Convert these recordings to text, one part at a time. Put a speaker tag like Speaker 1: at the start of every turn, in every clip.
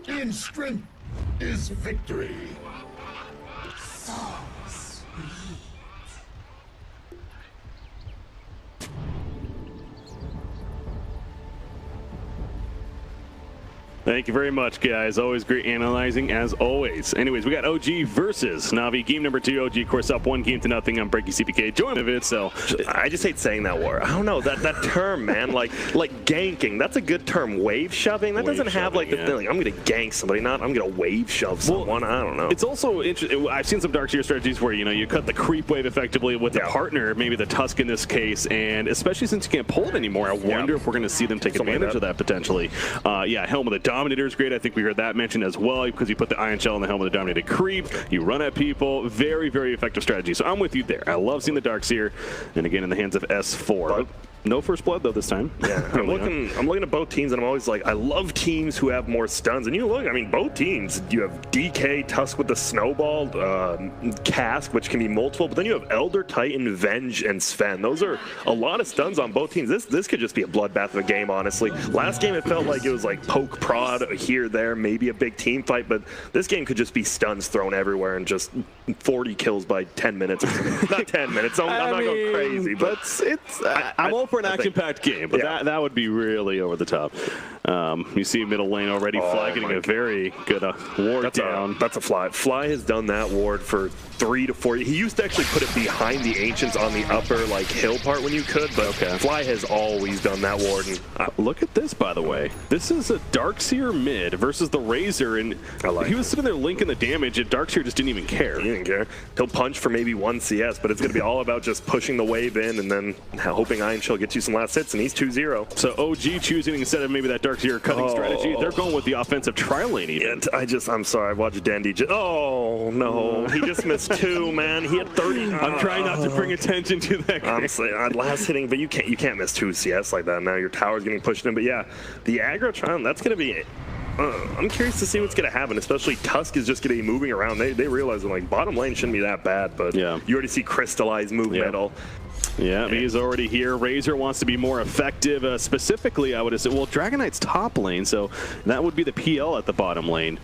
Speaker 1: In strength is victory.
Speaker 2: So sweet.
Speaker 3: Thank you very much, guys. Always great analyzing, as always. Anyways, we got OG versus Navi. Game number 2. OG, of course, up 1-0 I'm Breaky CPK. Join of it, so
Speaker 4: I just hate saying that word. I don't know that term, man. Like ganking. That's a good term. Wave shoving. That doesn't have like the thing. Like, I'm gonna gank somebody, not I'm gonna wave shove someone. I don't know.
Speaker 3: It's also interesting. I've seen some Darkseer strategies where you cut the creep wave effectively with the partner, maybe the Tusk in this case, and especially since you can't pull it anymore, I wonder if we're going to see them take advantage of that potentially. Yeah, Helm of the Dominator is great. I think we heard that mentioned as well because you put the Ion Shell on the Helm of the Dominator creep, you run at people. Very, very effective strategy. So I'm with you there. I love seeing the Darkseer, and again in the hands of S4. No first blood though this time.
Speaker 4: Yeah, I'm looking at both teams, and I'm always like, I love teams who have more stuns. And you look, I mean, both teams. You have DK, Tusk with the snowball, Cask, which can be multiple, but then you have Elder Titan, Venge, and Sven. Those are a lot of stuns on both teams. This could just be a bloodbath of a game, honestly. Last game it felt like it was like poke prod here, there, maybe a big team fight, but this game could just be stuns thrown everywhere and just 40 kills by 10 minutes. Not 10 minutes. I'm not going crazy, but
Speaker 3: I'm all for an action-packed game, but that would be really over the top. You see middle lane already, Fly getting a very good ward down.
Speaker 4: That's a Fly. Fly has done that ward for 3 to 4 years. He used to actually put it behind the Ancients on the upper hill part when you could, but Fly has always done that ward. And
Speaker 3: look at this, by the way. This is a Darkseer mid versus the Razor, and he was sitting there linking the damage, and Darkseer just didn't even care.
Speaker 4: He didn't care. He'll punch for maybe 1 CS, but it's going to be all about just pushing the wave in and then hoping Ion Shell gets you some last hits, and he's 2-0.
Speaker 3: So OG choosing instead of maybe that Darkseer cutting strategy, they're going with the offensive tri lane even.
Speaker 4: I'm sorry, I watched Dandy. Oh no, he just missed 2, man. He had 30.
Speaker 3: I'm trying not to bring attention to that.
Speaker 4: Honestly, last hitting, but you can't miss 2 CS like that. Now your tower's getting pushed in, but yeah, the aggro trial, that's going to be. I'm curious to see what's going to happen, especially Tusk is just going to be moving around. They realize that bottom lane shouldn't be that bad, but you already see Crystallize move middle.
Speaker 3: Yeah, he's already here. Razor wants to be more effective. Specifically, I would assume, well, Dragon Knight's top lane, so that would be the PL at the bottom lane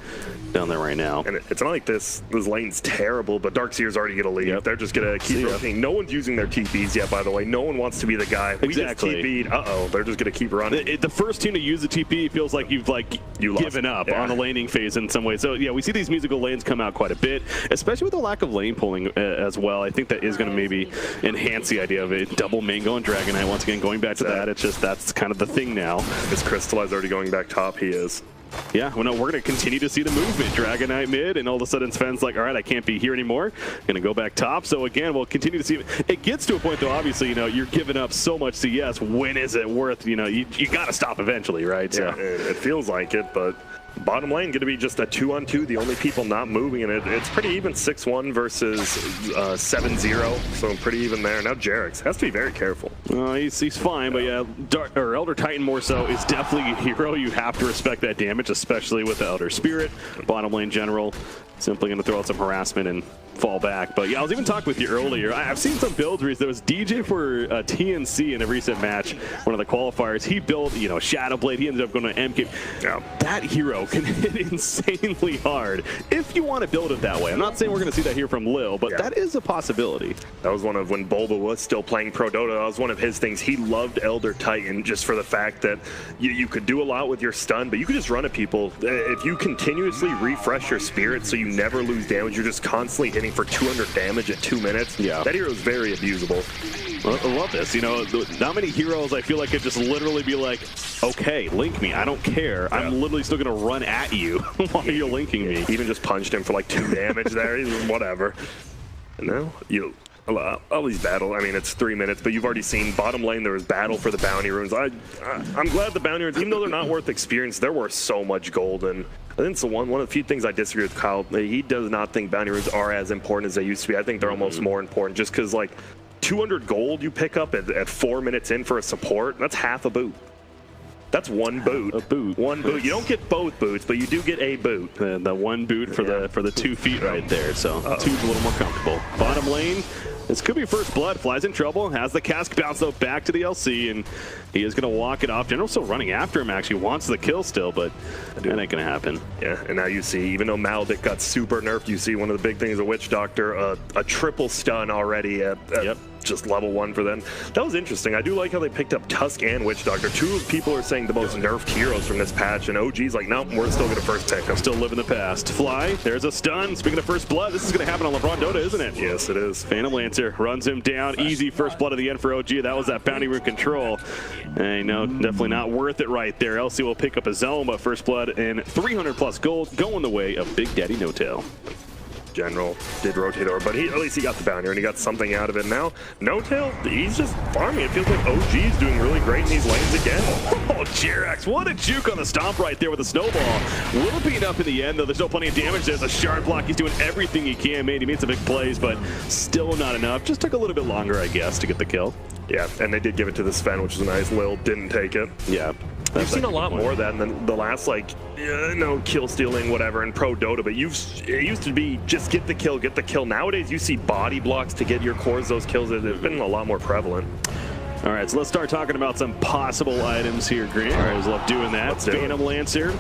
Speaker 3: down there right now.
Speaker 4: And it's not like this lane's terrible, but Darkseer's already going to leave. They're just going to keep rotating. No one's using their TPs yet, by the way. No one wants to be the guy.
Speaker 3: Exactly.
Speaker 4: We just TP'd. They're just going to keep running.
Speaker 3: The first team to use the TP feels like you've given up on a laning phase in some way. So, yeah, we see these musical lanes come out quite a bit, especially with the lack of lane pulling as well. I think that is going to maybe enhance the idea of it. Double Mango and Dragon Knight, once again, going back to that. It's just that's kind of the thing now.
Speaker 4: Is Crystallize already going back top? He is.
Speaker 3: Yeah, well, no, we're going to continue to see the movement. Dragon Knight mid, and all of a sudden Sven's like, all right, I can't be here anymore. Going to go back top. So again, we'll continue to see it. It gets to a point, though, obviously, you're giving up so much CS. When is it worth, you got to stop eventually, right?
Speaker 4: Yeah, so. It feels like it, but bottom lane going to be just a 2-on-2, the only people not moving, and it's pretty even 6-1 versus 7-0, so pretty even there. Now Jarex has to be very careful.
Speaker 3: He's fine, but yeah, Elder Titan more so is definitely a hero. You have to respect that damage, especially with the Elder Spirit. Bottom lane general, simply going to throw out some harassment and fall back. But yeah, I was even talking with you earlier. I've seen some builds where there was DJ for TNC in a recent match, one of the qualifiers. He built, Shadow Blade. He ended up going to MK. Yeah. That hero can hit insanely hard if you want to build it that way. I'm not saying we're going to see that here from Lil, but that is a possibility.
Speaker 4: That was one of when Bulba was still playing Pro Dota. That was one of his things. He loved Elder Titan just for the fact that you could do a lot with your stun, but you could just run at people. If you continuously refresh your spirit so you never lose damage, you're just constantly hitting for 200 damage at 2 minutes. Yeah, that hero is very abusable.
Speaker 3: I love this. Not many heroes I feel like could just literally be like, okay, link me. I don't care. Yeah. I'm literally still going to run at you while you're linking me.
Speaker 4: Even just punched him for like 2 damage there. Whatever. And now all these battles, I mean, it's 3 minutes, but you've already seen bottom lane, there was battle for the bounty runes. I'm glad the bounty runes, even though they're not worth experience, they're worth so much gold. And I think it's one of the few things I disagree with Kyle. He does not think bounty runes are as important as they used to be. I think they're almost more important just because, 200 gold you pick up at 4 minutes in for a support, that's half a boot. That's one boot.
Speaker 3: A boot.
Speaker 4: One boot. You don't get both boots, but you do get a boot.
Speaker 3: The one boot for the 2 feet right there. So 2's a little more comfortable. Bottom lane, This could be first blood. Fly's in trouble. Has the cask bounce though back to the LC, and he is going to walk it off. General's still running after him, actually. Wants the kill still, but that ain't going to happen.
Speaker 4: Yeah, and now you see, even though Maldic got super nerfed, you see one of the big things of Witch Doctor, a triple stun already at just level 1 for them. That was interesting. I do like how they picked up Tusk and Witch Doctor. Two people are saying the most nerfed heroes from this patch, and OG's like, nope, we're still going to first pick. I'm
Speaker 3: still living the past. Fly, there's a stun. Speaking of first blood, this is going to happen on LeBron Dota, isn't it?
Speaker 4: Yes, it is.
Speaker 3: Phantom Lancer runs him down. Easy first blood at the end for OG. That was that bounty room control. And no, definitely not worth it right there. LC will pick up a zone, but first blood and 300 plus gold going the way of Big Daddy No Tail.
Speaker 4: General did rotate over, but at least he got the bounty and he got something out of it. Now, No Tail, he's just farming. It feels like OG's doing really great in these lanes again.
Speaker 3: Oh, Jerax, what a juke on the stomp right there with a snowball. Will beat up in the end, though. There's still plenty of damage. There's a shard block. He's doing everything he can. He made some big plays, but still not enough. Just took a little bit longer, I guess, to get the kill.
Speaker 4: Yeah, and they did give it to the Sven, which is nice. Lil didn't take it.
Speaker 3: Yeah.
Speaker 4: You've seen a lot more of that than the last, like, kill stealing, whatever, in Pro Dota, but it used to be just get the kill. Nowadays, you see body blocks to get your cores those kills. They've been a lot more prevalent.
Speaker 3: All right, so let's start talking about some possible items here, Grant. All right, I love doing that. Phantom Lancer.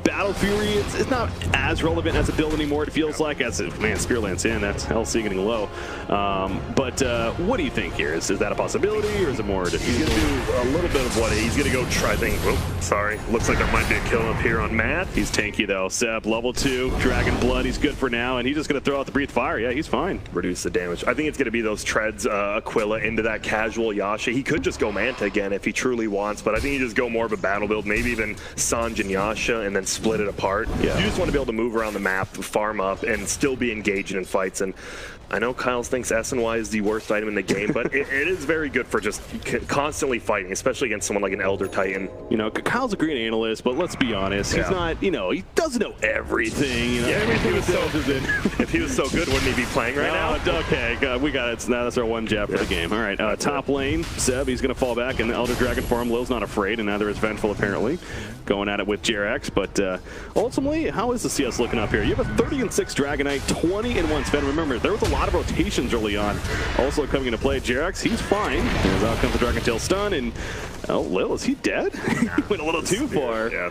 Speaker 3: Battle Fury, it's not as relevant as a build anymore, it feels like. Spear Lance in, that's LC getting low. But what do you think here? Is that a possibility, or is it more defeatable?
Speaker 4: He's going to do a little bit of what he's going to go try things. Oh, sorry. Looks like there might be a kill up here on Matt.
Speaker 3: He's tanky, though. Seb, level 2, Dragon Blood, he's good for now, and he's just going to throw out the Breathe Fire. Yeah, he's fine.
Speaker 4: Reduce the damage. I think it's going to be those treads, Aquila into that casual Yasha. He could just go Manta again if he truly wants, but I think he just go more of a battle build, maybe even Sanj and Yasha, and then split it apart. Yeah. You just want to be able to move around the map, farm up, and still be engaged in fights. And I know Kyle thinks SNY is the worst item in the game, but it is very good for just constantly fighting, especially against someone like an Elder Titan.
Speaker 3: You know, Kyle's a great analyst, but let's be honest, he's not, he doesn't know everything. Everything
Speaker 4: if he was so good, wouldn't he be playing right now?
Speaker 3: Okay, we got it. Now that's our one jab for the game. All right, top lane, Seb, he's going to fall back, and the Elder Dragon farm. Lil's not afraid, and neither is Vengeful, apparently. Going at it with Jerax, but ultimately, how is the CS looking up here? You have a 30-6 Dragonite, 20-1 Sven. Remember, there was a lot of rotations early on. Also coming into play, Jerax, he's fine. As out comes the Dragon Tail stun, and Lil, is he dead? He went a little too far.
Speaker 4: Yeah,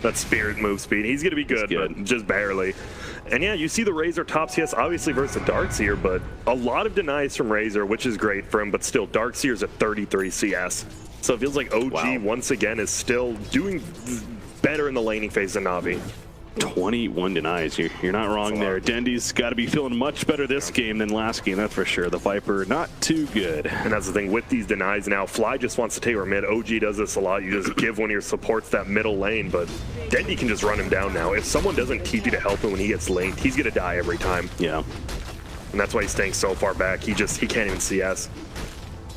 Speaker 4: that Spirit move speed. He's going to be good, but just barely. And yeah, you see the Razor top CS, obviously versus Darkseer, but a lot of denies from Razor, which is great for him, but still, Darkseer's at 33 CS. So it feels like OG, once again, is still doing better in the laning phase than Navi.
Speaker 3: 21 denies. You're not wrong there. Dendy's got to be feeling much better this game than last game, that's for sure. The Viper, not too good.
Speaker 4: And that's the thing with these denies now. Fly just wants to take her mid. OG does this a lot. You just give one of your supports that middle lane, but Dendy can just run him down now. If someone doesn't TP to help him when he gets linked, he's going to die every time.
Speaker 3: Yeah.
Speaker 4: And that's why he's staying so far back. He can't even CS.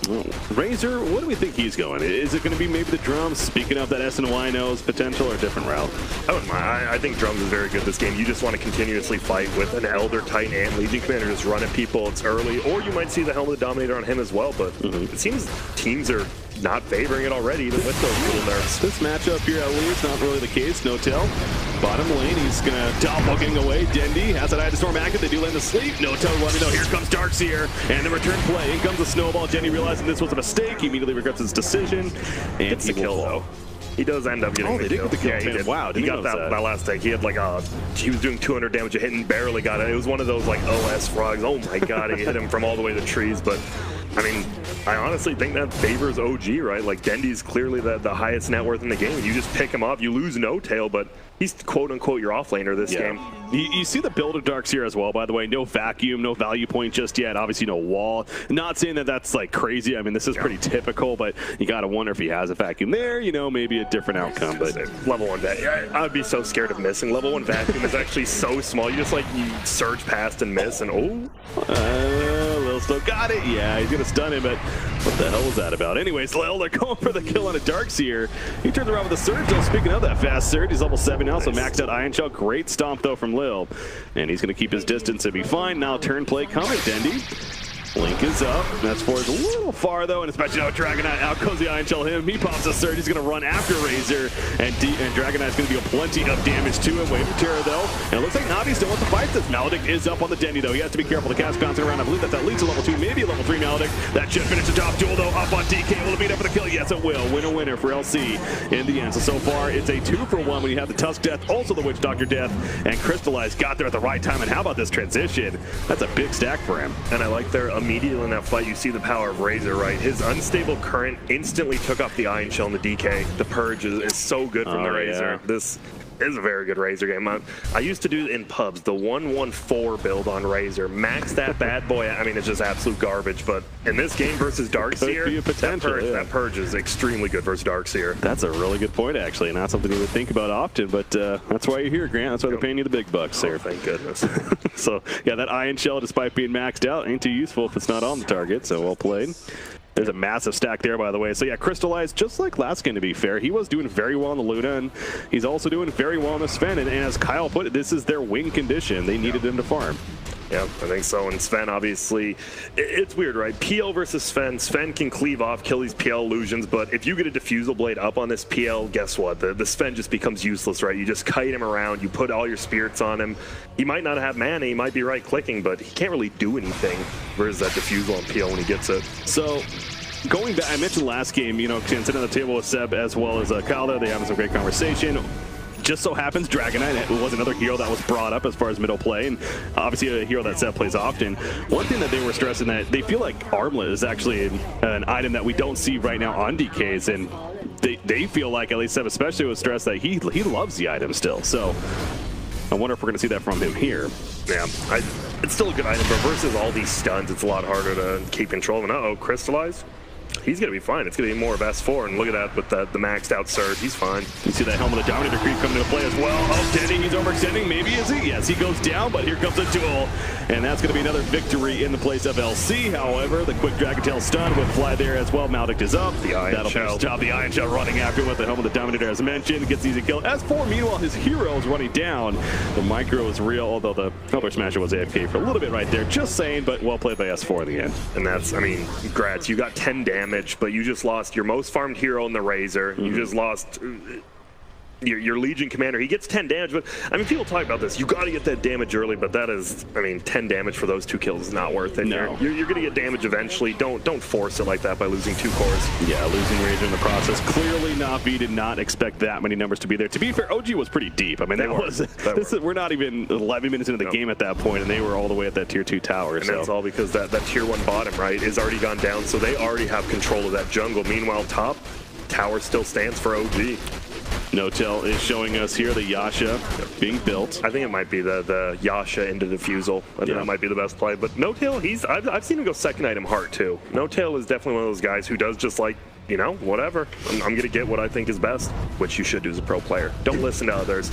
Speaker 3: Oh. Razor, what do we think he's going? Is it going to be maybe the drums? Speaking of that SNY knows potential or a different route?
Speaker 4: I wouldn't mind. I think drums is very good this game. You just want to continuously fight with an Elder Titan and Legion Commander, just run at people. It's early, or you might see the Helmet of the Dominator on him as well, but it seems teams are not favoring it already, even with those little nerfs.
Speaker 3: This matchup here at least, not really the case. No Tail. Bottom lane, he's going to doppelgang away. Dendy has an Eye to Storm active. They do land to sleep. No Tail running though. Here comes Darkseer and the return play. In comes the snowball. Dendy realizing this was a mistake. He immediately regrets his decision. And
Speaker 4: gets the kill though. He does end up getting the kill.
Speaker 3: Yeah, he did. Wow,
Speaker 4: he got that last take. He had like he was doing 200 damage a hit and barely got it. It was one of those like OS frogs. Oh my god, he hit him from all the way to the trees. But I mean, I honestly think that favors OG, right? Like Dendy's clearly the highest net worth in the game. You just pick him up, you lose No Tail, but he's quote unquote your offlaner this game.
Speaker 3: You see the build of Darkseer as well, by the way. No vacuum, no value point just yet. Obviously, no wall. Not saying that that's like crazy. I mean, this is pretty typical, but you gotta wonder if he has a vacuum there. You know, maybe a different outcome. But
Speaker 4: level 1 vacuum, I would be so scared of missing. Level 1 vacuum is actually so small. You just like you surge past and miss, and
Speaker 3: Lil still got it. Yeah, he's gonna stun him, but what the hell was that about? Anyways, Lil, they're going for the kill on a Darkseer. He turns around with a surge. Though, speaking of that fast surge, he's level 7 now, so maxed out Iron Shell. Great stomp though from Lil, and he's gonna keep his distance and be fine. Now turn play coming, Dendy. Link is up. That's forward a little far though, and especially now Dragonite. Out goes the Iron Shell him. He pops a surge. He's going to run after Razor, and Dragonite's going to deal plenty of damage to him. Wave of Terror though, and it looks like Navi still wants to fight this. Maledict is up on the Denny though. He has to be careful. The cast bouncing around. I believe that's at least a level 2, maybe a level 3 Maledict. That should finish the top duel though. Up on DK. Will it beat up for the kill? Yes, it will. Winner for LC in the end. So far it's a 2-for-1 when you have the Tusk Death, also the Witch Doctor Death, and Crystallize got there at the right time. And how about this transition? That's a big stack for him. And I like their immediately in that fight. You see the power of Razor, right? His unstable current instantly took off the Iron Shell and the DK. The Purge is so good from the Razor. Yeah. This is a very good Razor game. I used to do in pubs the 1-1-4 build on Razor. Max that bad boy. I mean, it's just absolute garbage. But in this game versus Darkseer, that Purge is extremely good versus Darkseer. That's a really good point, actually. Not something you would think about often, but that's why you're here, Grant. That's why they're paying you the big bucks there. Thank goodness. So, yeah, that Iron Shell, despite being maxed out, ain't too useful if it's not on the target, so well played. There's a massive stack there, by the way. So yeah, Crystallize, just like last game, to be fair, he was doing very well on the Luna, and he's also doing very well on the Sven. And as Kyle put it, this is their win condition. They needed him to farm. Yeah, I think so. And Sven, obviously, it's weird, right? PL versus Sven. Sven can cleave off, kill these PL illusions, but if you get a Diffusal Blade up on this PL, guess what? The Sven just becomes useless, right? You just kite him around, you put all your spirits on him. He might not have mana, he might be right-clicking, but he can't really do anything versus that Diffusal on PL when he gets it. So, going back, I mentioned last game, you know, sitting on the table with Seb as well as Kyle there, they having some great conversation. Just so happens Dragonite was another hero that was brought up as far as middle play, and obviously a hero that Seb plays often. One thing that they were stressing that they feel like Armlet is actually an item that we don't see right now on DKs, and they feel like, at least Seb especially, was stressed that he loves the item still. So I wonder if we're going to see that from him here. Yeah, it's still a good item, but versus all these stuns, it's a lot harder to keep control. And uh-oh, Crystallize. He's going to be fine. It's going to be more of S4, and look at that with the maxed out surge. He's fine. You see that Helmet of the Dominator creep coming into play as well. Oh, Denny, he's overextending. Maybe is he? Yes, he goes down, but here comes a duel. And that's going to be another victory in the place of LC. However, the quick Dragon Tail stun would fly there as well. Maledict is up. The Iron Shell. Job. The Iron Shell running after with the Helmet of the Dominator, as mentioned. Gets easy kill. S4, meanwhile, his hero is running down. The micro is real, although the Elder Smasher was AFK for a little bit right there. Just saying, but well played by S4 in the end. And that's, I mean, congrats. You got 10 damage, but you just lost your most farmed hero in the Razor. You just lost your Legion commander. He gets 10 damage, but I mean, people talk about this. You got to get that damage early, but that is, I mean, 10 damage for those 2 kills is not worth it. No. You're going to get damage eventually. Don't force it like that by losing 2 cores. Yeah, losing Razor in the process. Clearly, Navi did not expect that many numbers to be there. To be fair, OG was pretty deep. I mean, we're not even 11 minutes into the game at that point, and they were all the way at that tier 2 tower. And that's all because that tier 1 bottom, right, is already gone down, so they already have control of that jungle. Meanwhile, top tower still stands for OG. No-Tail is showing us here the Yasha being built. I think it might be the Yasha into Diffusal. I think that might be the best play. But No-Tail, I've seen him go second item Heart too. No-Tail is definitely one of those guys who does just like, you know, whatever. I'm going to get what I think is best, which you should do as a pro player. Don't listen to others.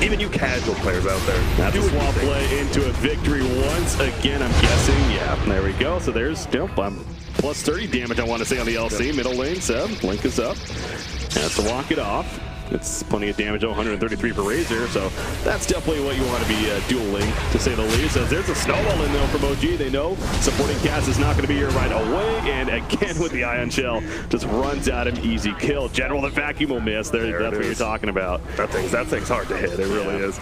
Speaker 3: Even you casual players out there. That's a swap play into a victory once again, I'm guessing. Yeah, there we go. So there's, you know, plus 30 damage, I want to say, on the LC. Middle lane, Seb. Link is up. Has to walk it off. It's plenty of damage, 133 for Razor, so that's definitely what you want to be dueling, to say the least. As there's a snowball in there from OG, they know supporting Cass is not going to be here right away, and again with the Ion Shell, just runs at him, easy kill. General, the vacuum will miss. That's what you're talking about. That thing's hard to hit, it really is.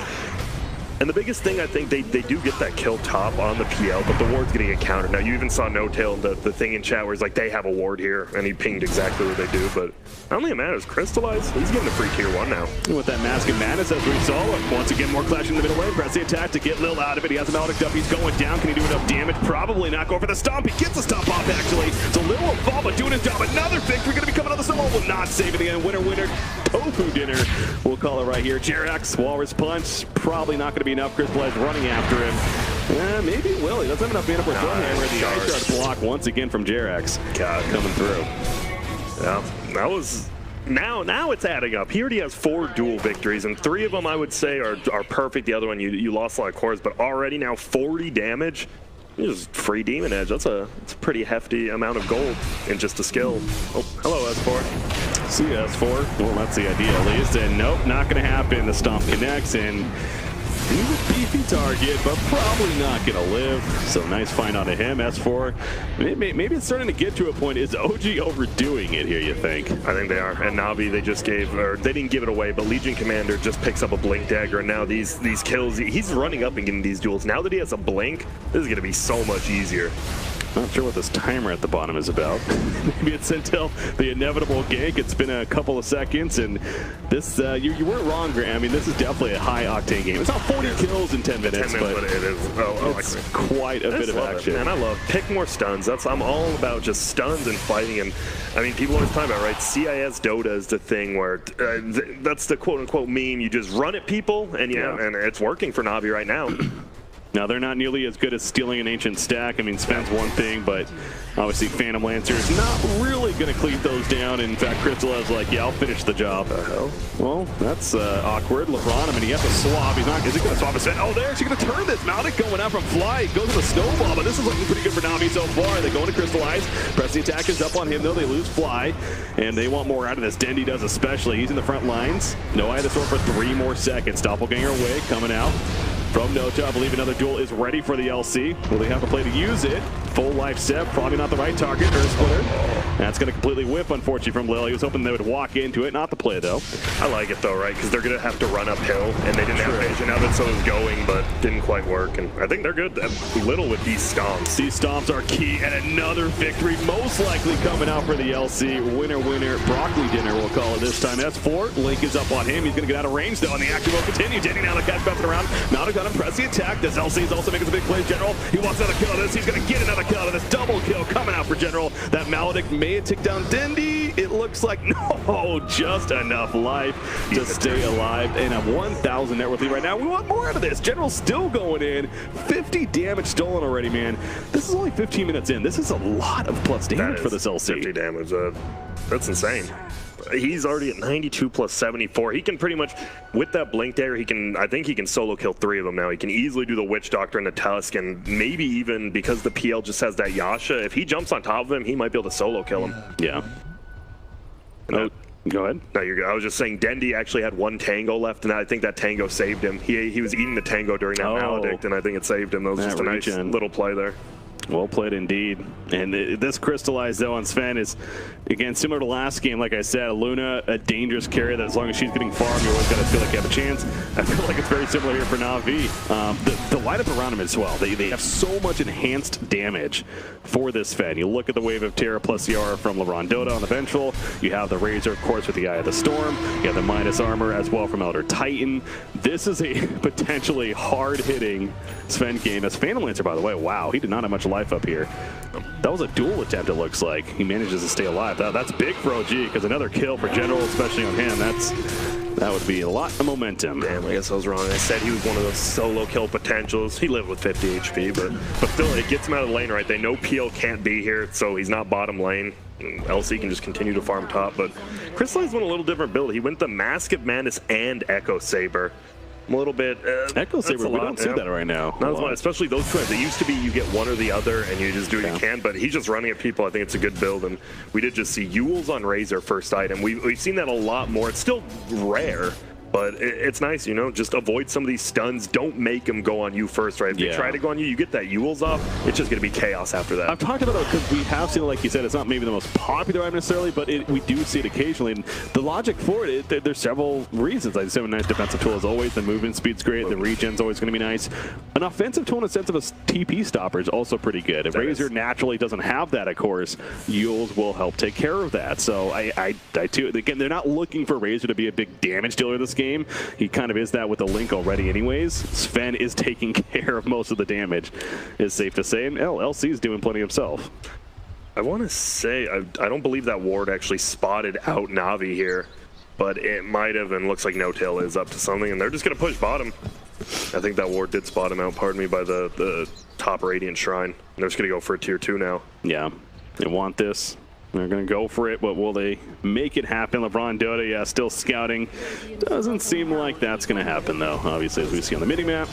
Speaker 3: And the biggest thing, I think, they do get that kill top on the PL, but the ward's getting a counter. Now, you even saw No-Tail, the thing in chat where it's like, they have a ward here, and he pinged exactly what they do, but I don't think it matters. Crystallize, he's getting a free tier 1 now. And with that Mask and Madness, as we saw, once again, more clash in the middle lane. Press the attack to get Lil out of it. He has a Maledict up, he's going down. Can he do enough damage? Probably not. Going for the stomp. He gets the stomp off, actually. So Lil will fall, but doing his job. Another victory going to be coming on the solo. Will not save it again. Winner, tofu dinner. We'll call it right here. Jerax, Walrus Punch. Probably not going to be enough. Crystallize running after him. Maybe it will. He doesn't have enough mana for a Hammer. The Ice Shard block once again from Jerax. God, coming through. Yeah, that was... Now it's adding up. He already has 4 dual victories, and 3 of them I would say are perfect. The other one, you lost a lot of cores, but already now 40 damage. Just free Demon Edge. That's a pretty hefty amount of gold in just a skill. Oh, hello, S4. See you, S4. Well, that's the idea at least. And nope, not going to happen. The stomp connects, and He's a beefy target, but probably not going to live. So nice find out of him. S4, maybe it's starting to get to a point. Is OG overdoing it here, you think?
Speaker 4: I think they are. And Navi, they just gave, or they didn't give it away, but Legion Commander just picks up a Blink Dagger, and now these kills, he's running up and getting these duels. Now that he has a Blink, this is going to be so much easier.
Speaker 3: Not sure what this timer at the bottom is about. Maybe it's until the inevitable gank. It's been a couple of seconds, and this you weren't wrong, Grant. I mean, this is definitely a high-octane game. It's not 40 kills in 10 minutes, but
Speaker 4: it is.
Speaker 3: It's quite a bit of action.
Speaker 4: And I love pick more stuns. I'm all about just stuns and fighting. And I mean, people always talk about, right? CIS Dota is the thing where that's the quote-unquote meme. You just run at people, and and it's working for Navi right now.
Speaker 3: Now, they're not nearly as good as stealing an ancient stack. I mean, Sven's one thing, but obviously Phantom Lancer is not really going to cleave those down. In fact, Crystal's like, yeah, I'll finish the job. Well, that's awkward. LeBron, I mean, he has to swap. Is he going to swap a Sven? Oh, they're actually going to turn this. Malik going out from Fly. He goes to the Snowball, but this is looking pretty good for Navi so far. They go into Crystallize. Press the attack is up on him, though. They lose Fly, and they want more out of this. Dendi does especially. He's in the front lines. No eye to sword for 3 more seconds. Doppelganger away, coming out. From Nota, I believe another duel is ready for the LC. Will they have to play to use it? Full life step, probably not the right target. Earth Splitter. That's going to completely whip, unfortunately, from Lil. He was hoping they would walk into it. Not the play, though.
Speaker 4: I like it, though, right? Because they're going to have to run uphill, and they didn't have vision of it, so it was going, but didn't quite work. And I think they're good at Little with these stomps.
Speaker 3: These stomps are key, and another victory most likely coming out for the LC. Winner, winner, broccoli dinner, we'll call it this time. S4, Link is up on him. He's going to get out of range, though, and the action will continue. Denny now the catch bouncing around. Not going to press the attack. This LC is also making some big plays. General, he wants another kill out of this. He's going to get another kill out of this. Double kill coming out for General. That Maledict may have ticked down Dendi. It looks like no, just enough life to stay alive. And a 1,000 net worth lead right now. We want more out of this. General still going in. 50 damage stolen already, man. This is only 15 minutes in. This is a lot of plus damage for this LC.
Speaker 4: 50 damage. That's insane. He's already at 92 plus 74. He can pretty much, with that Blink Dagger, I think he can solo kill 3 of them now. He can easily do the Witch Doctor and the Tusk, and maybe even because the PL just has that Yasha, if he jumps on top of him, he might be able to solo kill him.
Speaker 3: Yeah. No, go ahead.
Speaker 4: No, you're good. I was just saying Dendi actually had 1 Tango left, and I think that Tango saved him. He was eating the Tango during that Maledict, and I think it saved him. That was just a nice little play there.
Speaker 3: Well played indeed. And this Crystallized, though, on Sven is, again, similar to last game. Like I said, Luna, a dangerous carry that as long as she's getting farmed, you always got to feel like you have a chance. I feel like it's very similar here for Navi. The light-up around him as well. They have so much enhanced damage for this Sven. You look at the Wave of Terror plus the aura from LeBron Dota on the Vengeful. You have the Razor, of course, with the Eye of the Storm. You have the Minus Armor as well from Elder Titan. This is a potentially hard-hitting Sven game. As Phantom Lancer, by the way, wow, he did not have much life up here. That was a duel attempt, it looks like. He manages to stay alive. That's big for OG, because another kill for General, especially on him, that would be a lot of momentum.
Speaker 4: Damn, I guess I was wrong. I said he was one of those solo kill potentials. He lived with 50 HP, but still, it gets him out of the lane, right? They know PL can't be here, so he's not bottom lane. LC can just continue to farm top, but Crystallized went a little different build. He went the Mask of Madness and Echo Saber. A little bit.
Speaker 3: Echo Saber, we don't see that right now.
Speaker 4: Not as much, especially those twins. It used to be you get one or the other and you just do what you can, but he's just running at people. I think it's a good build, and we did just see Yules on Razor first item. We've seen that a lot more. It's still rare, but it's nice, you know, just avoid some of these stuns. Don't make them go on you first, right? If they try to go on you, you get that Yules off, it's just going to be chaos after that.
Speaker 3: I'm talking about it because we have seen it, like you said, it's not maybe the most popular item necessarily, but we do see it occasionally. And the logic for it, there's several reasons. Like, it's a nice defensive tool as always. The movement speed's great. The regen's always going to be nice. An offensive tool in a sense of a TP stopper is also pretty good. If Razor naturally doesn't have that, of course, Yules will help take care of that. So I too, again, they're not looking for Razor to be a big damage dealer this game. He kind of is that with the Link already anyways. Sven is taking care of most of the damage, is safe to say, and LC is doing plenty himself.
Speaker 4: I want to say, I don't believe that ward actually spotted out Navi here, but it might have, and looks like No-Tail is up to something, and they're just going to push bottom. I think that ward did spot him out, pardon me, by the top Radiant Shrine. And they're just going to go for a tier 2 now.
Speaker 3: Yeah, they want this. They're going to go for it, but will they make it happen? LeBron Dota, yeah, still scouting. Doesn't seem like that's going to happen, though, obviously, as we see on the mini-map.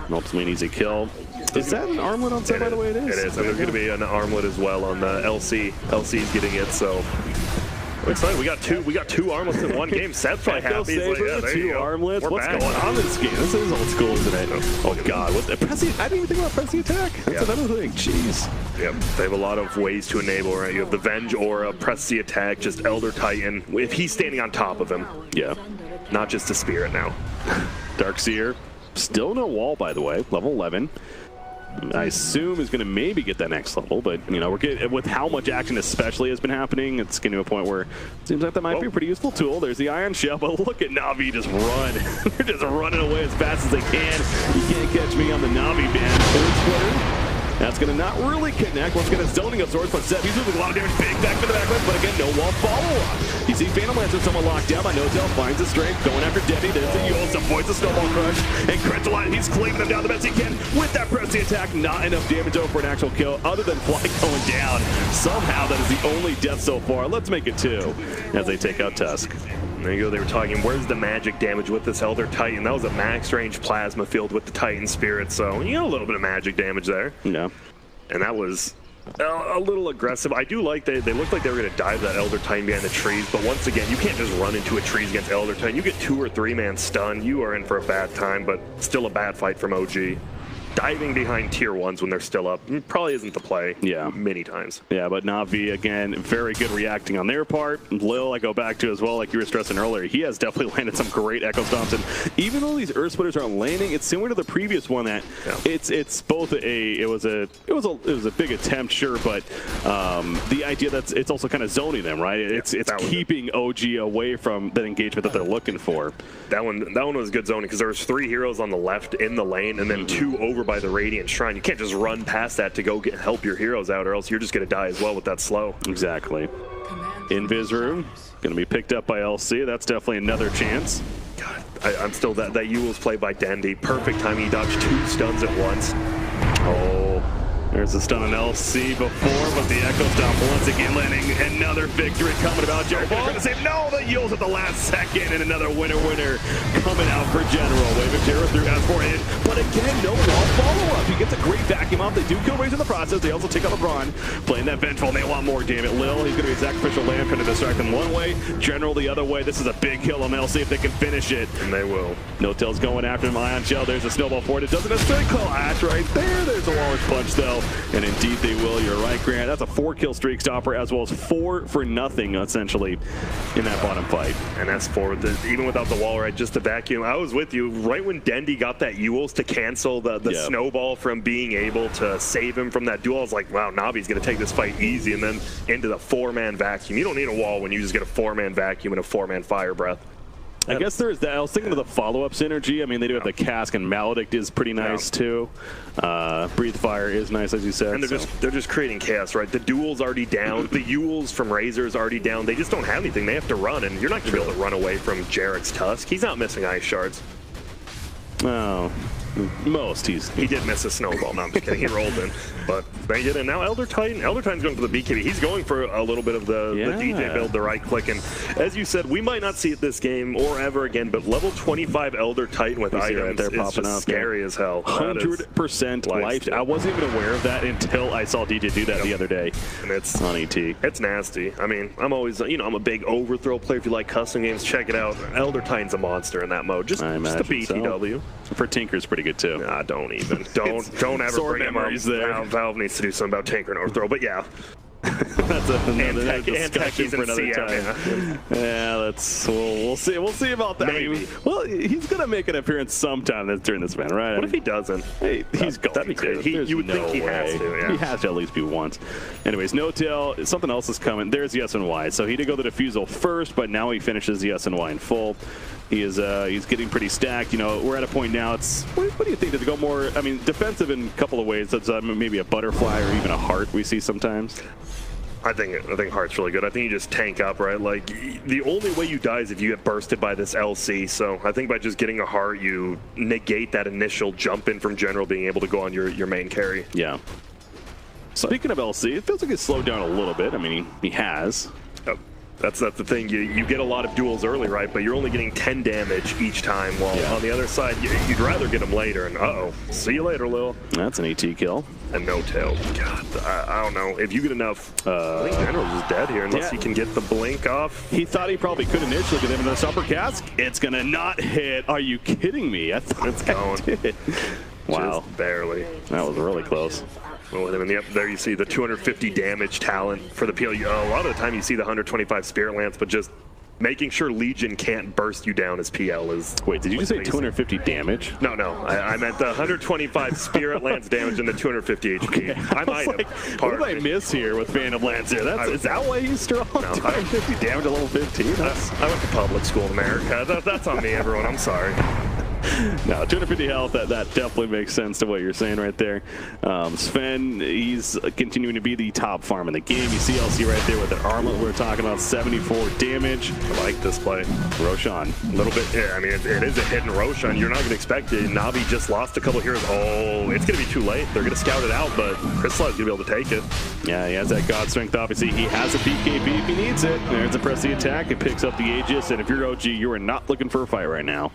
Speaker 3: Ultimately an easy kill. Is that an armlet on side, by the way? It is.
Speaker 4: It is, and there's going to be an armlet as well on the LC. LC's getting it, so I'm excited. We got two armlets in one game. Seth's probably happy. He's like, yeah, there you
Speaker 3: two
Speaker 4: go.
Speaker 3: armlets.
Speaker 4: We're
Speaker 3: What's
Speaker 4: back.
Speaker 3: going on in this game? This is old school, isn't it? Oh God, what the pressing? I didn't even think about pressing attack. That's another thing. Jeez.
Speaker 4: Yep, they have a lot of ways to enable, right? You have the Venge Aura, press the attack, just Elder Titan. If he's standing on top of him.
Speaker 3: Yeah.
Speaker 4: Not just a Spirit now.
Speaker 3: Darkseer, still no wall, by the way, level 11. I assume is going to maybe get that next level, but you know, we're getting with how much action especially has been happening, it's getting to a point where it seems like that might be a pretty useful tool. There's the Iron Shell, but look at Navi just run. They're just running away as fast as they can. You can't catch me on the Navi band. Sword Splitter. That's going to not really connect. Once again, a zoning of Swords, but Seth, he's doing a lot of damage. Big back to the back left, but again, no wall follow-up. You see Phantom Lancer, someone locked down by Notel, finds his strength, going after Debbie. There's the Yule, avoids the Snowball Crush, and Crystalline, he's cleaving him down the best he can with that pressing attack. Not enough damage over for an actual kill, other than Fly going down. Somehow, that is the only death so far. Let's make it 2 as they take out Tusk.
Speaker 4: There you go, they were talking, where's the magic damage with this Elder Titan? That was a max range plasma field with the Titan Spirit, so you got a little bit of magic damage there.
Speaker 3: Yeah.
Speaker 4: And that was a little aggressive. I do like they looked like they were going to dive that Elder Titan behind the trees, but once again, you can't just run into a trees against Elder Titan. You get 2 or 3 man stun, you are in for a bad time, but still a bad fight from OG. Diving behind tier 1s when they're still up probably isn't the play.
Speaker 3: Yeah.
Speaker 4: Many times.
Speaker 3: Yeah, but Navi, again, very good reacting on their part. Lil, I go back to as well, like you were stressing earlier, he has definitely landed some great Echo Stomps. And even though these Earth Splitters aren't landing, it's similar to the previous one that it's both it was a big attempt, sure, but the idea that it's also kind of zoning them, right? It's keeping OG away from that engagement that they're looking for.
Speaker 4: That one was good zoning because there was 3 heroes on the left in the lane and then 2 over by the Radiant Shrine. You can't just run past that to go help your heroes out, or else you're just going to die as well with that slow.
Speaker 3: Exactly. Invis Room, going to be picked up by LC. That's definitely another chance.
Speaker 4: God, I'm still that Yule's play by Dendy. Perfect time. He dodged 2 stuns at once.
Speaker 3: Oh. There's a stun on LC before, but the Echo Stomp once again landing another victory coming about. Jared trying to save. No, the Yules at the last second, and another winner coming out for General. Wave of Terror through S4 in, but again, no wall follow-up. He gets a great vacuum off. They do kill Raze in the process. They also take out LeBron, playing that Vengeful, and they want more, damn it. Lil, he's going to be sacrificial lamb, trying to distract them one way, General the other way. This is a big kill on LC if they can finish it.
Speaker 4: And they will.
Speaker 3: No-Tail's going after him. Ion Shell, there's a snowball for it. It doesn't necessarily clash right there. There's a Walrus Punch, though. And indeed they will. You're right, Grant. That's a 4-kill streak stopper, as well as 4 for nothing, essentially, in that bottom fight.
Speaker 4: And that's even without the wall, right? Just the vacuum. I was with you right when Dendy got that Yules to cancel the snowball from being able to save him from that duel. I was like, wow, Navi's going to take this fight easy, and then into the 4-man vacuum. You don't need a wall when you just get a 4-man vacuum and a 4-man fire breath.
Speaker 3: I guess there's that. I was thinking of the follow-up synergy. I mean, they do have the Cask, and Maledict is pretty nice too. Breathe Fire is nice, as you said.
Speaker 4: And they're just creating chaos, right? The duel's already down. The Yules from Razor is already down. They just don't have anything. They have to run, and you're not going to be able to run away from Jarek's Tusk. He's not missing ice shards.
Speaker 3: Oh. He
Speaker 4: did miss a snowball. No, I'm just kidding. He rolled in, but they did. And now Elder Titan's going for the BKB. He's going for a little bit of the DJ build, the right click. And as you said, we might not see it this game or ever again, but level 25 Elder Titan with items is just scary as hell.
Speaker 3: 100% life. I wasn't even aware of that until I saw DJ do that the other day.
Speaker 4: And it's
Speaker 3: on ET.
Speaker 4: It's nasty. I mean, I'm always, I'm a big overthrow player. If you like custom games, check it out. Elder Titan's a monster in that mode. Just a BTW.
Speaker 3: So. For Tinker's pretty good too.
Speaker 4: Nah, don't even. Don't ever bring memories there. Valve needs to do something about Tinker and overthrow, but yeah.
Speaker 3: That's another discussion for another
Speaker 4: time.
Speaker 3: Yeah, we'll see about that.
Speaker 4: Maybe.
Speaker 3: Well, he's gonna make an appearance sometime during this event, right?
Speaker 4: What if he doesn't?
Speaker 3: Hey, he's going to.
Speaker 4: You would think he has to. Yeah.
Speaker 3: He has to at least be once. Anyways, No-Tail, something else is coming. There's the SNY. So he did go the Diffusal first, but now he finishes the SNY in full. He is he's getting pretty stacked. We're at a point now. What do you think? Does it go more? I mean, defensive in a couple of ways. That's maybe a butterfly or even a heart we see sometimes.
Speaker 4: I think Heart's really good. I think you just tank up, right? Like, the only way you die is if you get bursted by this LC. So I think by just getting a Heart, you negate that initial jump in from General being able to go on your main carry.
Speaker 3: Yeah. Speaking of LC, it feels like it's slowed down a little bit. I mean, he has.
Speaker 4: That's the thing. You get a lot of duels early, right? But you're only getting 10 damage each time. While on the other side, you'd rather get them later. And see you later, Lil.
Speaker 3: That's an ET kill.
Speaker 4: And no tail. God, I don't know. If you get enough, I think General's is dead here unless he can get the blink off.
Speaker 3: He thought he probably could initially get him into this upper cask. It's gonna not hit. Are you kidding me? I thought
Speaker 4: it's going.
Speaker 3: Wow.
Speaker 4: Just barely.
Speaker 3: That was really close.
Speaker 4: Well, and yep, there you see the 250 damage talent for the PL. A lot of the time you see the 125 Spirit Lance, but just making sure Legion can't burst you down as PL is...
Speaker 3: Wait, did you just say 250 damage?
Speaker 4: No, I meant the 125 Spirit Lance damage and the 250 HP.
Speaker 3: Okay.
Speaker 4: I might
Speaker 3: like, what did I miss here with Phantom Lance here? Is that why he's strong? No, 250 damage at level 15?
Speaker 4: I went to public school in America. That's on me, everyone. I'm sorry.
Speaker 3: No, 250 health, that definitely makes sense to what you're saying right there. Sven, he's continuing to be the top farm in the game. You see LC right there with the armlet we were talking about, 74 damage.
Speaker 4: I like this play.
Speaker 3: Roshan.
Speaker 4: A little bit, yeah, I mean, it is a hidden Roshan. You're not going to expect it. Navi just lost a couple heroes. Oh, it's going to be too late. They're going to scout it out, but Crystallize is going to be able to take it.
Speaker 3: Yeah, he has that God Strength, obviously. He has a BKB if he needs it. There's a press the attack. It picks up the Aegis, and if you're OG, you are not looking for a fight right now.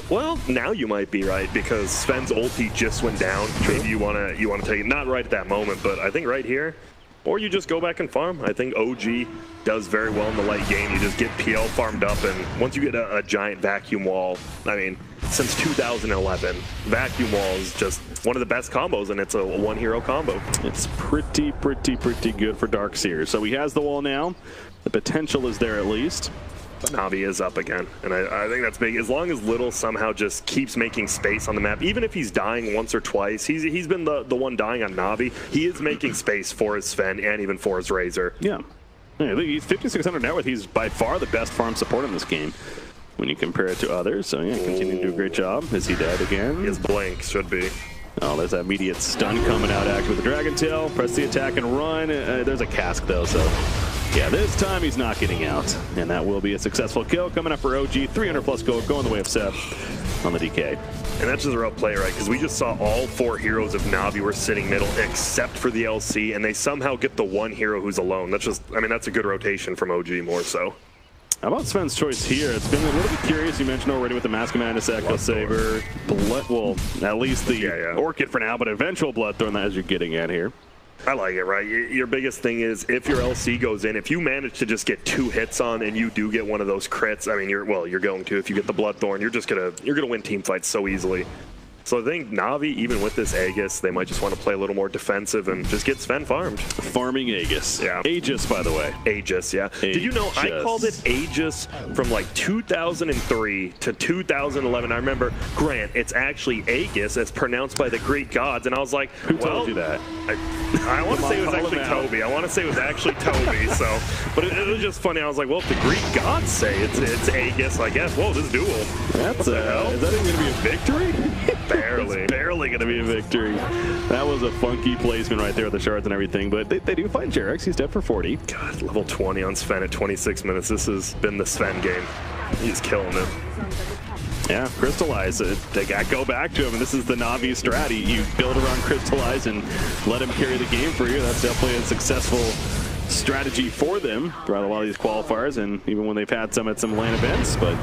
Speaker 4: Well, now you might be, right, because Sven's ulti just went down. True. Maybe you want to take it, not right at that moment, but I think right here, or you just go back and farm. I think OG does very well in the late game. You just get PL farmed up, and once you get a giant vacuum wall, I mean, since 2011, vacuum wall is just one of the best combos, and it's a one hero combo.
Speaker 3: It's pretty good for Darkseer. So he has the wall now. The potential is there at least.
Speaker 4: Navi is up again, and I think that's big. As long as Little somehow just keeps making space on the map, even if he's dying once or twice, he's been the one dying on Navi. He is making space for his Sven and even for his Razor.
Speaker 3: Yeah. He's 5,600 net worth. He's by far the best farm support in this game when you compare it to others. So yeah, continue to do a great job. Is he dead again?
Speaker 4: His blink should be.
Speaker 3: Oh, there's that immediate stun coming out actually with the Dragon Tail. Press the attack and run. There's a cask though, so yeah, this time he's not getting out. And that will be a successful kill coming up for OG. 300 plus gold going the way of Seth on the DK.
Speaker 4: And that's just a real play, right? Because we just saw all 4 heroes of Navi were sitting middle except for the LC, and they somehow get the one hero who's alone. That's just, I mean, that's a good rotation from OG more so.
Speaker 3: How about Sven's choice here? It's been a little bit curious. You mentioned already with the Mask of Madness, Echo Saber, well, at least the Orchid for now, but eventual Bloodthorn as you're getting at here.
Speaker 4: I like it, right? Your biggest thing is if your LC goes in, if you manage to just get 2 hits on and you do get one of those crits, I mean, you're going to. If you get the Bloodthorn, you're gonna win team fights so easily. So I think Navi, even with this Aegis, they might just want to play a little more defensive and just get Sven farmed.
Speaker 3: Farming Aegis.
Speaker 4: Yeah.
Speaker 3: Aegis, by the way.
Speaker 4: Aegis, yeah.
Speaker 3: Aegis.
Speaker 4: Did you know I called it Aegis from like 2003 to 2011? I remember, Grant, it's actually Aegis as pronounced by the Greek gods. And I was like,
Speaker 3: who told you that?
Speaker 4: I want to say it was actually Toby. I want to say it was actually Toby. So, but it was just funny. I was like, well, if the Greek gods say it's Aegis, I guess. Whoa, this duel.
Speaker 3: That's is that even going to be a victory?
Speaker 4: Barely.
Speaker 3: It's barely going to be a victory. That was a funky placement right there with the shards and everything, but they do find Jerex. He's dead for 40.
Speaker 4: God, level 20 on Sven at 26 minutes. This has been the Sven game. He's killing it.
Speaker 3: Yeah, Crystallize. They got to go back to him, and this is the Navi strat. You build around Crystallize and let him carry the game for you. That's definitely a successful strategy for them throughout a lot of these qualifiers, and even when they've had some at some LAN events, but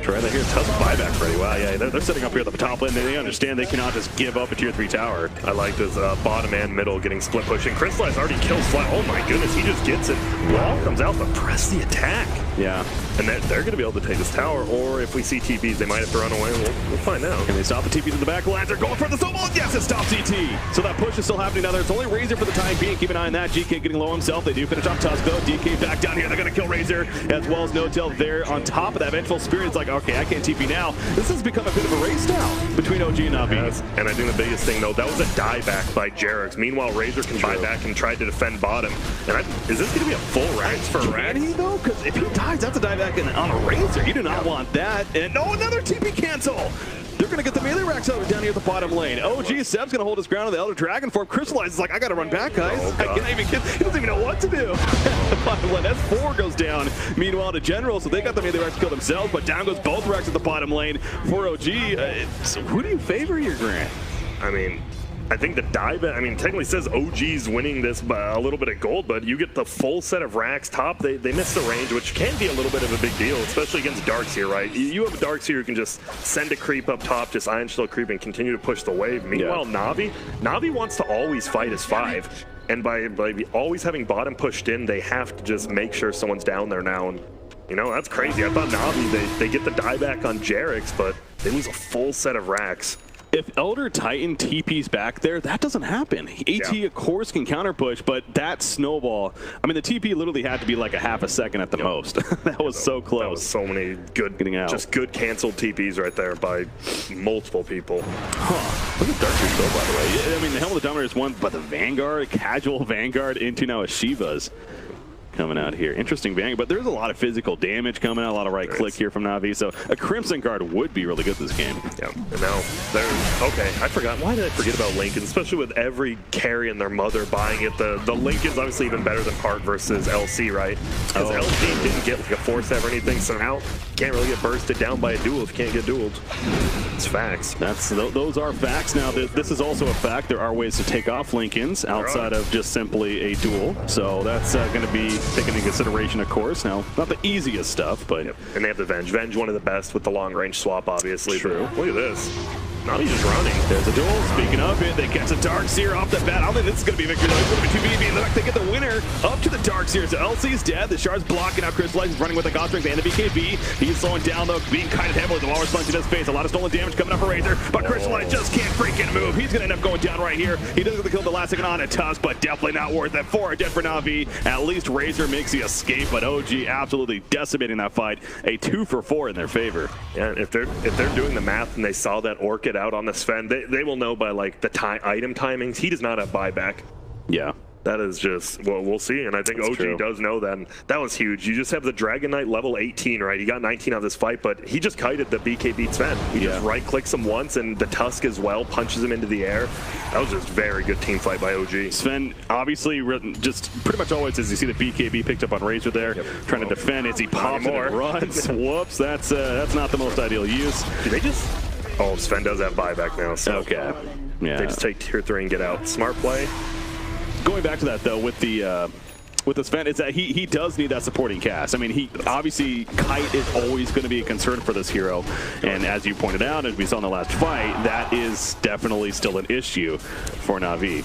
Speaker 3: try that here. Tough buyback ready. Wow, yeah, they're setting up here at the top lane. They understand they cannot just give up a tier 3 tower.
Speaker 4: I like this bottom and middle getting split pushing. Crystallize already kills Fly. Oh my goodness, he just gets it. Wall comes out, but press the attack.
Speaker 3: Yeah.
Speaker 4: And they're going to be able to take this tower, or if we see TPs, they might have to run away. We'll find out.
Speaker 3: Can they stop the TPs in the back lines? They're going for the snowball. Yes, it stops ET. So that push is still happening down there. It's only Razor for the time being. Keep an eye on that. GK getting low himself. They do finish off Tusk, though. DK back down here. They're going to kill Razor, as well as No-Tail there on top of that. Vengeful Spirit. It's like, okay, I can't TP now. This has become a bit of a race now between OG and Navi.
Speaker 4: Yes. And I think the biggest thing, though, that was a dieback by Jerex. Meanwhile, Razor can buy back and try to defend bottom. And is this going to be a full Rax for Rax?
Speaker 3: Can he, though? Because if he dies, that's a dieback on a Razor. You do not want that. And no, another TP cancel. They're going to get the melee racks out down here at the bottom lane. OG Seb's going to hold his ground on the Elder Dragon form. Crystallizes like, I got to run back, guys. I can't even get, he doesn't even know what to do. The bottom lane, S4 goes down. Meanwhile, to General, so they got the melee racks to kill themselves, but down goes both racks at the bottom lane for OG. So who do you favor here, Grant?
Speaker 4: I mean, I think the dieback, I mean, technically says OG's winning this by a little bit of gold, but you get the full set of racks top. They miss the range, which can be a little bit of a big deal, especially against Darkseer, right? You have a Darkseer who can just send a creep up top, just Iron Shield creep and continue to push the wave. Meanwhile, Navi wants to always fight as 5. And by always having bottom pushed in, they have to just make sure someone's down there now. And, you know, that's crazy. I thought Navi, they get the dieback on Jarix, but they lose a full set of racks.
Speaker 3: If Elder Titan TP's back there, that doesn't happen. AT, of course, can counter push, but that snowball, I mean, the TP literally had to be like a half a second at the most. That was so close.
Speaker 4: That was so many good, just good canceled TPs right there by multiple people.
Speaker 3: Huh. Look at Darkseer's go, by the way. I mean, the Helm of the Dominators won, but the Vanguard, casual Vanguard into now a Shiva's coming out here. Interesting Vanguard, but there's a lot of physical damage coming out, a lot of right click here from Navi, so a Crimson Guard would be really good this game.
Speaker 4: Yeah, and now there's, okay, I forgot, why did I forget about Lincoln, especially with every carry and their mother buying it. The Lincoln's obviously even better than Part versus LC, right? Because LC didn't get like a force ever or anything, so now you can't really get bursted down by a duel if you can't get dueled. It's facts.
Speaker 3: Those are facts. Now, this is also a fact. There are ways to take off Lincolns outside of just simply a duel, so that's going to be taken into consideration, of course. Now, not the easiest stuff, but...
Speaker 4: Yep. And they have the Venge. Venge, one of the best with the long-range swap, obviously. True. Look at this. Navi's just running.
Speaker 3: There's a duel. Speaking of it, they catch a Darkseer off the bat. I don't think this is going to be victory, though. It's going to be 2v. In fact, they get the winner up to the Darkseer. So LC's dead. The Shard's blocking out. Crystallize is running with the God Strength and the BKB. He's slowing down, though, being kind of heavily. The Walrus punch in his face. A lot of stolen damage coming up for Razor, but Crystallize just can't freaking move. He's going to end up going down right here. He doesn't get the kill the last second on a Tusk, but definitely not worth it. 4 are dead for Navi. At least Razor makes the escape, but OG absolutely decimating that fight. A 2 for 4 in their favor.
Speaker 4: Yeah, if they're doing the math and they saw that Orchid out on the Sven, they will know by like the item timings. He does not have buyback.
Speaker 3: Yeah.
Speaker 4: That is just, well, we'll see. And I think OG does know that. And that was huge. You just have the Dragon Knight level 18, right? He got 19 out of this fight, but he just kited the BKB Sven. He just right-clicks him once, and the Tusk as well punches him into the air. That was just very good team fight by OG.
Speaker 3: Sven, obviously, just pretty much always as you see the BKB picked up on Razor there, trying to defend as he pops it and runs. Whoops, that's not the most ideal use.
Speaker 4: Do they just... Oh, Sven does have buyback now. So
Speaker 3: okay. Yeah.
Speaker 4: They just take tier 3 and get out. Smart play.
Speaker 3: Going back to that though, with the Sven, it's that he does need that supporting cast. I mean, he obviously Kite is always going to be a concern for this hero, and as you pointed out, as we saw in the last fight, that is definitely still an issue for Navi.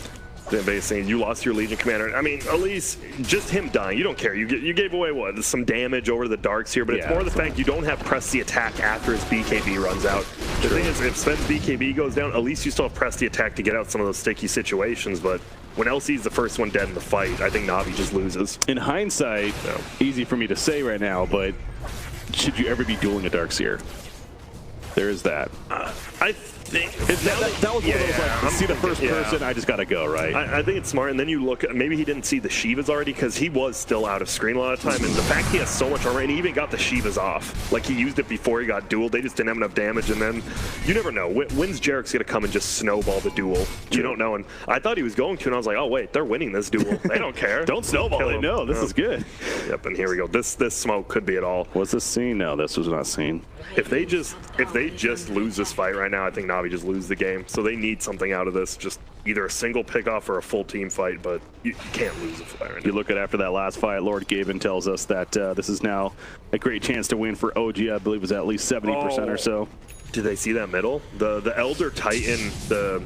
Speaker 4: Basically, you lost your Legion commander. I mean, at least just him dying, you don't care. You gave away what, some damage over the Darkseer, but it's more the fact you don't have press the attack after his BKB runs out. The thing is, if Sven's BKB goes down, at least you still have press the attack to get out some of those sticky situations. But when LC's the first one dead in the fight, I think Navi just loses.
Speaker 3: In hindsight, easy for me to say right now, but should you ever be dueling a Darkseer? There is that.
Speaker 4: I think
Speaker 3: that was one of those, like, see the first person, I just gotta go, right?
Speaker 4: I think it's smart, and then you look at, maybe he didn't see the Shivas already, because he was still out of screen a lot of time, and the fact he has so much armor, and he even got the Shivas off. Like, he used it before he got dueled, they just didn't have enough damage, and then, you never know, when's Jarix gonna come and just snowball the duel? You don't know, and I thought he was going to, and I was like, oh wait, they're winning this duel. They don't care.
Speaker 3: Don't snowball it, no, this is good.
Speaker 4: Yep, and here we go. This smoke could be it all.
Speaker 3: Was this seen? No, this was not seen.
Speaker 4: If they just lose this fight right now, I think Navi just lose the game. So they need something out of this, just either a single pickoff or a full team fight, but you can't lose a fight right now.
Speaker 3: You look at after that last fight, Lord Gaben tells us that this is now a great chance to win for OG. I believe it was at least 70% or so.
Speaker 4: Did they see that middle? The Elder Titan, the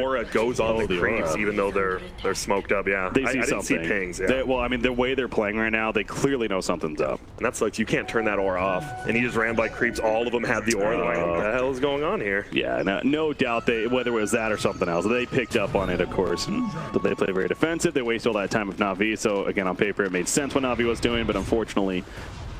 Speaker 4: aura goes on the creeps, even though they're smoked up. Yeah,
Speaker 3: they see
Speaker 4: I didn't see pings. Yeah.
Speaker 3: Well, I mean, the way they're playing right now, they clearly know something's up.
Speaker 4: And that's like, you can't turn that aura off. And he just ran by creeps. All of them had the aura. Like, what the hell is going on here?
Speaker 3: Yeah, no doubt whether it was that or something else, they picked up on it, of course. But they played very defensive. They wasted all that time with Navi. So again, on paper, it made sense what Navi was doing, but unfortunately,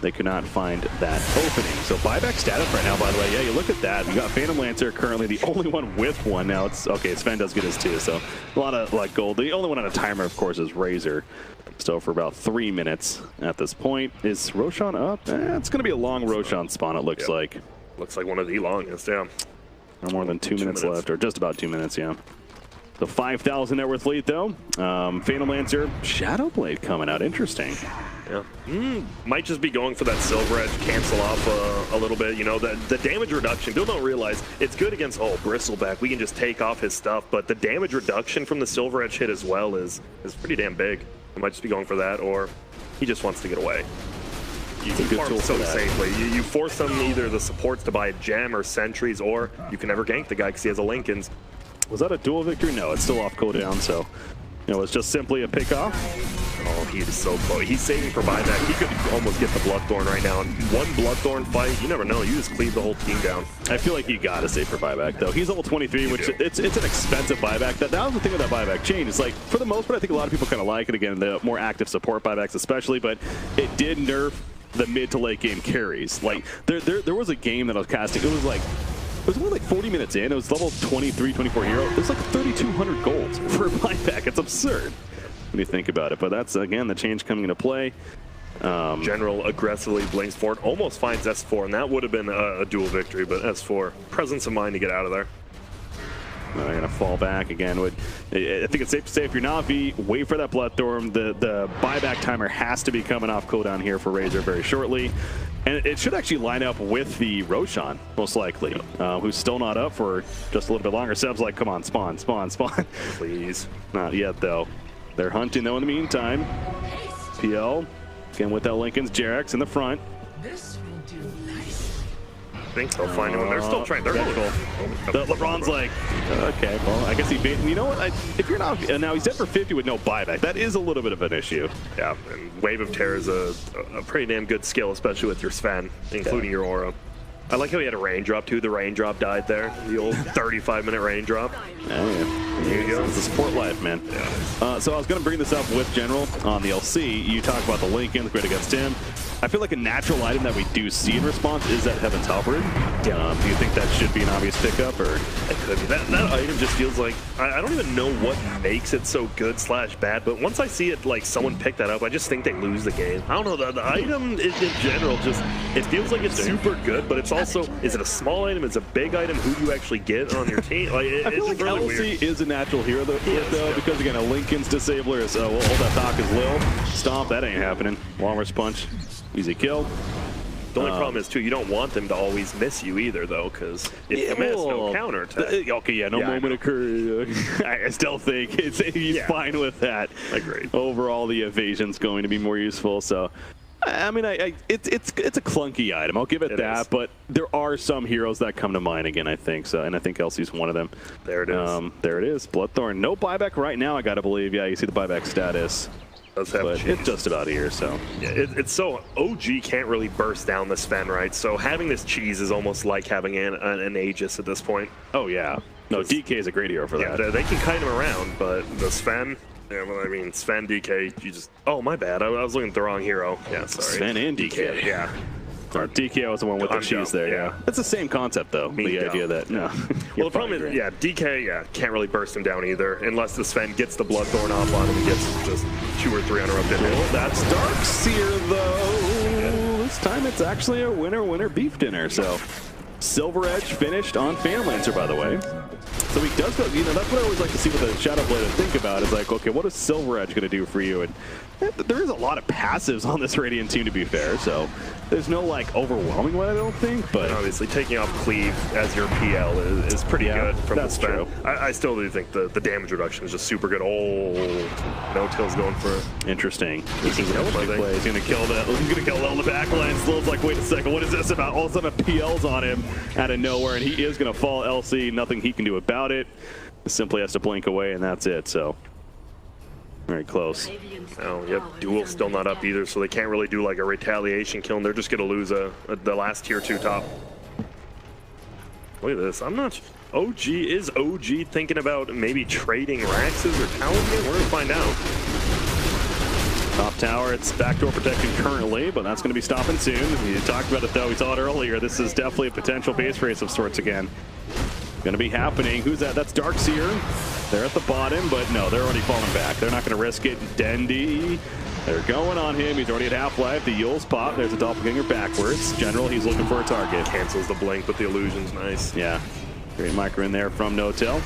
Speaker 3: they could not find that opening. So buyback status right now, by the way. Yeah, you look at that. We got Phantom Lancer currently the only one with one. Now it's okay. Sven does get his too. So a lot of like gold. The only one on a timer, of course, is Razor. Still for about 3 minutes at this point. Is Roshan up? It's going to be a long Roshan spawn. It looks like.
Speaker 4: Looks like one of the longest. Yeah.
Speaker 3: No more than 2 minutes left, or just about 2 minutes. Yeah. The 5,000 net worth lead though. Phantom Lancer, Shadowblade coming out. Interesting.
Speaker 4: Yeah, might just be going for that silver edge, cancel off a little bit. You know, the damage reduction, people don't realize it's good against, Bristleback. We can just take off his stuff, but the damage reduction from the silver edge hit as well is pretty damn big. He might just be going for that, or he just wants to get away. You can farm so safely. You force them either the supports to buy a gem or sentries, or you can never gank the guy because he has a Lincoln's.
Speaker 3: Was that a dual victory? No, it's still off cooldown, so it's just simply a pick off.
Speaker 4: Oh, he is so close. He's saving for buyback. He could almost get the Bloodthorn right now. One Bloodthorn fight, you never know. You just cleave the whole team down.
Speaker 3: I feel like you gotta save for buyback though. He's level 23, which it's an expensive buyback. That was the thing with that buyback change. It's like, for the most part, I think a lot of people kind of like it. Again, the more active support buybacks especially, but it did nerf the mid to late game carries. Like there was a game that I was casting. It was only like 40 minutes in. It was level 23, 24 hero. It was like 3,200 gold for a buyback. It's absurd when you think about it. But that's, again, the change coming into play.
Speaker 4: General aggressively blinks forward, almost finds S4, and that would have been a dual victory, but S4, presence of mind to get out of there.
Speaker 3: They're going to fall back again. I think it's safe to say if you're Navi, wait for that Bloodthorn. The buyback timer has to be coming off cooldown here for Razor very shortly. And it should actually line up with the Roshan, most likely, who's still not up for just a little bit longer. Seb's like, come on, spawn, spawn, spawn.
Speaker 4: Please.
Speaker 3: Not yet, though. They're hunting, though, in the meantime. PL, again with that Lincoln's Jerax in the front.
Speaker 2: This will do nicely.
Speaker 4: I think they'll find him, and they're still trying. They're going.
Speaker 3: LeBron's like, okay, well, I guess he bait. You know what? If you're not now, he's dead for 50 with no buyback. That is a little bit of an issue.
Speaker 4: Yeah, and Wave of Terror is a pretty damn good skill, especially with your Sven, including your Aura. I like how he had a raindrop too. The raindrop died there. The old 35-minute raindrop.
Speaker 3: Yeah. There you go. It's the sport life, man.
Speaker 4: Yeah.
Speaker 3: So I was going to bring this up with General on the LC. You talk about the Lincoln, the grid against him. I feel like a natural item that we do see in response is that Heaven's Halberd. Do you think that should be an obvious pickup, or
Speaker 4: it could be? That item just feels like I don't even know what makes it so good / bad. But once I see it, like someone pick that up, I just think they lose the game. I don't know. The item in general just it feels like it's super good, but it's also, is it a small item? Is it a big item? Who do you actually get on your team? Like
Speaker 3: I feel like
Speaker 4: really
Speaker 3: LC
Speaker 4: weird.
Speaker 3: is a natural hero though, because again a Lincoln's disabler is well, all that talk is Lil. Stomp, that ain't happening. Long range punch. Easy kill.
Speaker 4: The only problem is, too, you don't want them to always miss you either, though, because if you miss, no counter attack.
Speaker 3: Okay, yeah, no moment occur. I still think he's fine with that.
Speaker 4: Agreed.
Speaker 3: Overall, the evasion's going to be more useful. So, I mean, it's a clunky item. I'll give it that. But there are some heroes that come to mind again, I think. So, and I think Elsie's one of them.
Speaker 4: There it is.
Speaker 3: There it is. Bloodthorn. No buyback right now, I got to believe. Yeah, you see the buyback status. But it's just about here, so.
Speaker 4: Yeah, it's so, OG can't really burst down the Sven, right? So having this cheese is almost like having an Aegis at this point.
Speaker 3: Oh, yeah. No, DK is a great hero for that.
Speaker 4: Yeah, they can kite him around, but the Sven, yeah, well, I mean, Sven, DK, you just, oh, my bad. I was looking at the wrong hero. Yeah, sorry.
Speaker 3: Sven and DK.
Speaker 4: Yeah.
Speaker 3: Or DK was the one with the cheese there, yeah. It's the same concept, though, the idea that, no.
Speaker 4: Well, the problem is, DK, can't really burst him down either, unless the Sven gets the Bloodthorn off on him and gets just 2 or 3 uninterrupted hits.
Speaker 3: Well, that's Darkseer, though. This time it's actually a winner beef dinner, so. Silver Edge finished on Fanlancer, by the way. So he does go, that's what I always like to see with the Shadow Blade and think about is like, okay, what is Silver Edge going to do for you? And there is a lot of passives on this Radiant team, to be fair, so there's no like overwhelming one, I don't think, but
Speaker 4: and obviously taking off Cleave as your PL is pretty good from the Sven. I still do think the damage reduction is just super good. Oh, no-till's going for it.
Speaker 3: Interesting. This is a big play. He's gonna kill that. He's gonna kill Lil in the back line. Slow's like, wait a second, what is this about? All of a sudden a PL's on him out of nowhere, and he is gonna fall LC. Nothing he can do about it. Simply has to blink away, and that's it. So very close.
Speaker 4: Oh, yep. Duel's still not up either, so they can't really do like a retaliation kill, and they're just gonna lose the last tier 2 top. Look at this. I'm not. Is OG thinking about maybe trading Raxes or Talisman? We're gonna find out.
Speaker 3: Top tower, it's backdoor protection currently, but that's going to be stopping soon. We talked about it though, we saw it earlier. This is definitely a potential base race of sorts again. Going to be happening. Who's that? That's Darkseer. They're at the bottom, but no, they're already falling back. They're not going to risk it. Dendy, they're going on him. He's already at half-life. The Yule's pop. There's a doppelganger backwards. General, he's looking for a target.
Speaker 4: Cancels the blink, but the illusion's nice.
Speaker 3: Yeah. Great micro in there from No-Till.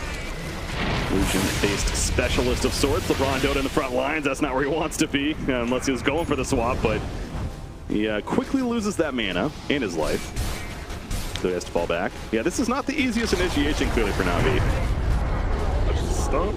Speaker 3: Lucian-based specialist of sorts. LeBron Dota in the front lines. That's not where he wants to be, unless he was going for the swap, but he quickly loses that mana and his life. So he has to fall back. Yeah, this is not the easiest initiation, clearly, for Navi.
Speaker 4: Stop.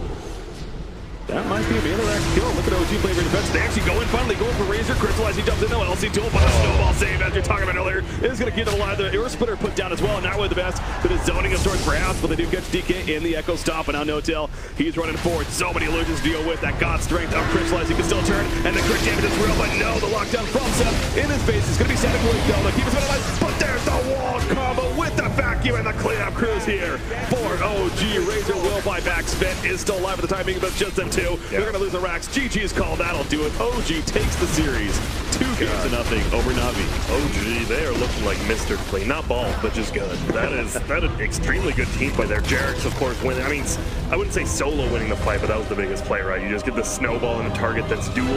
Speaker 3: That might be a Manarax kill. Look at OG playing for defense. They actually go in finally, going for Razor. Crystallize, he jumps in, no LC tool, but a snowball save, as you're talking about earlier. It is going to get to the line. The Earth Splitter put down as well, not really the best. But the zoning of sorts perhaps, but they do catch DK in the Echo Stomp, and now No-Tail. He's running forward. So many illusions to deal with. That God strength of Crystallize, he can still turn, and the crit damage is real, but no, the lockdown from Seth in his face. It's going to be Santa Claus though. They'll keep his alive, but there's the wall combo with the vacuum and the cleanup crews here for OG. Razor will buy back. Spit is still alive at the time being, but just them two. They're going to lose the racks. GG's call. That'll do it. OG takes the series 2 games to nothing over Navi.
Speaker 4: OG, they are looking like Mr. Clean. Not bald, but just good. That is an extremely good team play there. Jarek's, of course, winning. I mean, I wouldn't say solo winning the fight, but that was the biggest play, right? You just get the snowball and a target that's dual.